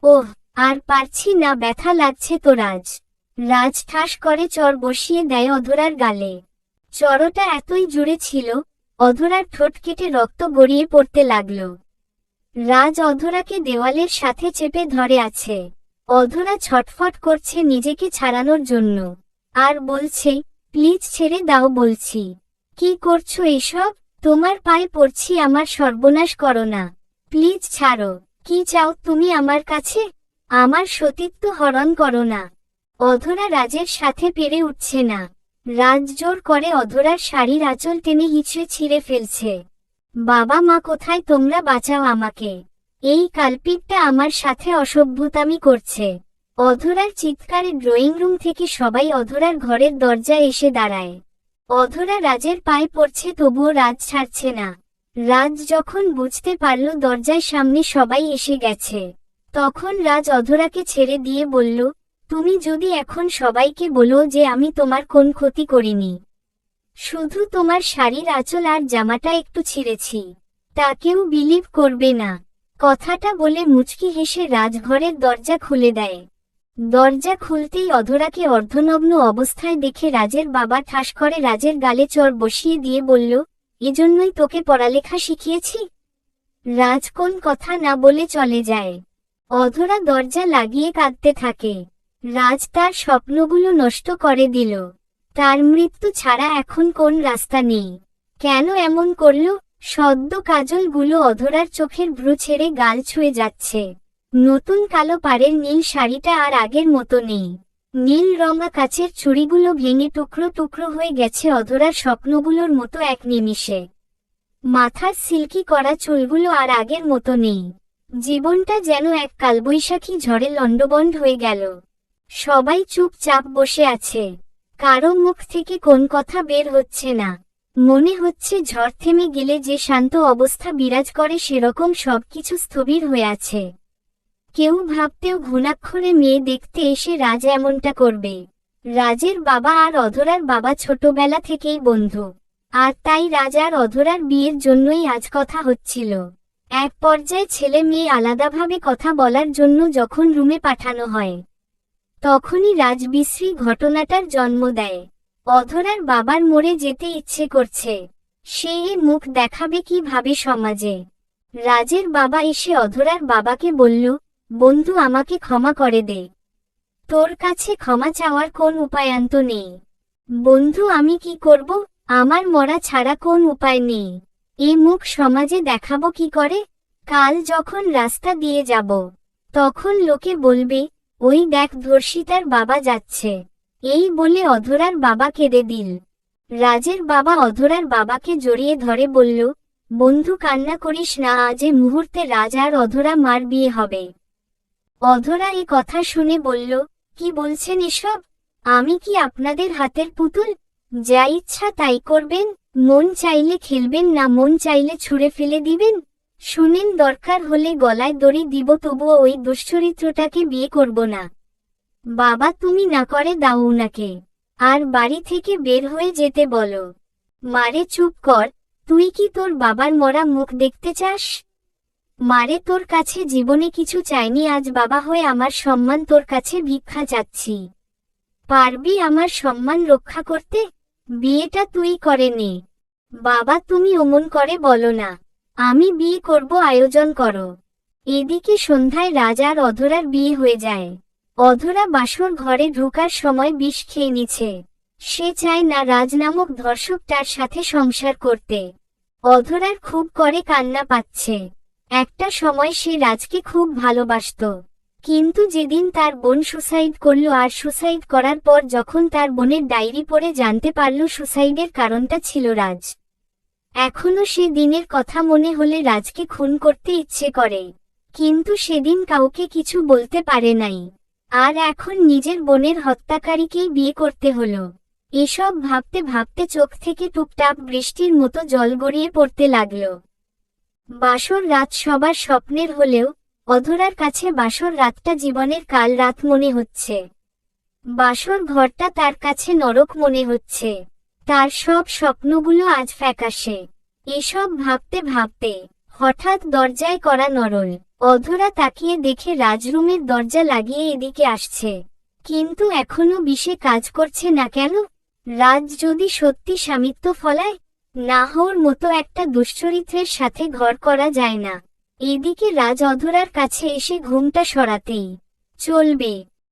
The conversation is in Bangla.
ওহ, আর পারছি না, ব্যথা লাগছে তো রাজ। রাজ ঠাস করে চর বসিয়ে দেয় অধরার গালে। চড়টা এতই জোরে ছিল, অধরার ঠোঁট কেটে রক্ত গড়িয়ে পড়তে লাগল। রাজ অধরাকে দেওয়ালের সাথে চেপে ধরে আছে। অধরা ছটফট করছে নিজেকে ছাড়ানোর জন্য, আর বলছে, প্লিজ ছেড়ে দাও বলছি। কি করছো এসব? তোমার পায়ে পড়ছি, আমার সর্বনাশ করো না। প্লিজ ছাড়ো। কি চাও তুমি আমার কাছে? আমার সতীত্ব হরণ করো না। অধরা রাজের সাথে পেরে উঠছে না। রাজ জোর করে অধরার শাড়ির আঁচল টেনে হিঁচড়ে ছিঁড়ে ফেলছে। বাবা মা কোথায়, তোমরা বাঁচাও আমাকে। এই কালপিটটা আমার সাথে অসভ্যতামি করছে। অধরার চিৎকারে ড্রয়িং রুম থেকে সবাই অধরার ঘরের দরজায় এসে দাঁড়ায়। অধরা রাজের পায়ে পড়ছে, তবুও রাজ ছাড়ছে না। রাজ যখন বুঝতে পারল দরজার সামনে সবাই এসে গেছে, তখন রাজ অধরাকে ছেড়ে দিয়ে বলল, তুমি যদি এখন সবাইকে বলো যে আমি তোমার কোন ক্ষতি করিনি, শুধু তোমার শাড়ির আঁচল আর জামাটা একটু ছিঁড়েছি, তা কেউ বিলিভ করবে না। কথাটা বলে মুচকি হেসে রাজঘরের দরজা খুলে দেয়। দরজা খুলতেই অধরাকে অর্ধনগ্ন অবস্থায় দেখে রাজের বাবা ঠাস করে রাজের গালে চড় বসিয়ে দিয়ে বলল, এজন্যই তোকে পড়ালেখা শিখিয়েছি। রাজ কোন কথা না বলে চলে যায়। অধরা দরজা লাগিয়ে কাঁদতে থাকে। রাজ তার স্বপ্নগুলো নষ্ট করে দিল। তার মৃত্যু ছাড়া এখন কোন রাস্তা নেই। কেন এমন করল? সদ্য কাজলগুলো অধরার চোখের ভ্রু ছেড়ে গাল ছুঁয়ে যাচ্ছে। নতুন কালো পাড়ের নীল শাড়িটা আর আগের মতো নেই। নীল রঙা কাচের চুড়িগুলো ভেঙে টুকরো টুকরো হয়ে গেছে অধরার স্বপ্নগুলোর মতো এক নিমিষে। মাথার সিল্কি করা চুলগুলো আর আগের মতো নেই। জীবনটা যেন এক কালবৈশাখী ঝড়ে লণ্ডভণ্ড হয়ে গেল। সবাই চুপচাপ বসে আছে। কারো মুখ থেকে কোন কথা বের হচ্ছে না। মনে হচ্ছে ঝড় থেমে গেলে যে শান্ত অবস্থা বিরাজ করে সেরকম সবকিছু স্থবির হয়ে আছে। কেউ ভাবতেও ঘুণাক্ষরে মেয়ে দেখতে এসে রাজ এমনটা করবে। রাজের বাবা আর অধরার বাবা ছোটবেলা থেকেই বন্ধু, আর তাই রাজ আর অধরার বিয়ের জন্যই আজ কথা হচ্ছিল। এক পর্যায়ে ছেলে মেয়ে আলাদাভাবে কথা বলার জন্য যখন রুমে পাঠানো হয়, তখনই রাজ বিশ্রী ঘটনাটার জন্ম দেয়। অধরার বাবার মরে যেতে ইচ্ছে করছে। সে এ মুখ দেখাবে কিভাবে সমাজে? রাজের বাবা এসে অধরার বাবাকে বলল, বন্ধু আমাকে ক্ষমা করে দে। তোর কাছে ক্ষমা চাওয়ার কোন উপায়ান্ত নেই। বন্ধু আমি কি করব? আমার মরা ছাড়া কোন উপায় নেই। এ মুখ সমাজে দেখাবো কি করে? কাল যখন রাস্তা দিয়ে যাব, তখন লোকে বলবে, ওই দেখ ধর্ষিতার বাবা যাচ্ছে। এই বলে অধরার বাবা কেঁদে দিল। রাজের বাবা অধরার বাবাকে জড়িয়ে ধরে বলল, বন্ধু কান্না করিস না, আজ এ মুহূর্তে রাজ আর অধরা মার বিয়ে হবে। অধরা এ কথা শুনে বলল, কি বলছেন এসব? আমি কি আপনাদের হাতের পুতুল? যা ইচ্ছা তাই করবেন? মন চাইলে খেলবেন, না মন চাইলে ছুঁড়ে ফেলে দিবেন? শুনেন, দরকার হলে গলায় দড়ি দিব, তবুও ওই দুশ্চরিত্রটাকে বিয়ে করব না। বাবা তুমি না করে দাও উনাকে, আর বাড়ি থেকে বের হয়ে যেতে বলো। মারে চুপ কর, তুই কি তোর বাবার মরা মুখ দেখতে চাস? মারে তোর কাছে জীবনে কিছু চাইনি, আজ বাবা হয়ে আমার সম্মান তোর কাছে ভিক্ষা চাচ্ছি। পারবি আমার সম্মান রক্ষা করতে? বিয়েটা তুই করে নে। বাবা তুমি অমন করে বলো না, আমি বিয়ে করব, আয়োজন করো। এদিকে সন্ধ্যায় রাজ আর অধরার বিয়ে হয়ে যায়। অধরা বাসর ঘরে ঢোকার সময় বিষ খেয়ে নিছে। সে চায় না রাজ নামক ধর্ষকটার সাথে সংসার করতে। অধরার খুব করে কান্না পাচ্ছে। একটা সময় সে রাজকে খুব ভালোবাসত, কিন্তু যেদিন তার বোন সুসাইড করল, আর সুসাইড করার পর যখন তার বোনের ডায়েরি পড়ে জানতে পারল সুসাইডের কারণটা ছিল রাজ, এখনো সে দিনের কথা মনে হলে রাজকে খুন করতে ইচ্ছে করে। কিন্তু সেদিন কাউকে কিছু বলতে পারে নাই, আর এখন নিজের বোনের হত্যাকারীকেই বিয়ে করতে হলো। এসব ভাবতে ভাবতে চোখ থেকে টুপটাপ বৃষ্টির মতো জল গড়িয়ে পড়তে লাগল। বাসর রাত সবার স্বপ্নের হলেও অধরার কাছে বাসর রাতটা জীবনের কাল রাত মনে হচ্ছে। বাসর ঘরটা তার কাছে নরক মনে হচ্ছে। তার সব স্বপ্নগুলো আজ ফ্যাকাশে। এসব ভাবতে ভাবতে হঠাৎ দরজায় কড়া নড়ল। অধরা তাকিয়ে দেখে রাজরুমের দরজা লাগিয়ে এদিকে আসছে। কিন্তু এখনো বিষে কাজ করছে না কেন? রাজ যদি সত্যি স্বামিত্ব ফলায়, নাহর মতো একটা দুশ্চরিত্রের সাথে ঘর করা যায় না। এদিকে রাজ অধরার কাছে এসে ঘুমটা সরাতেই, চলবে।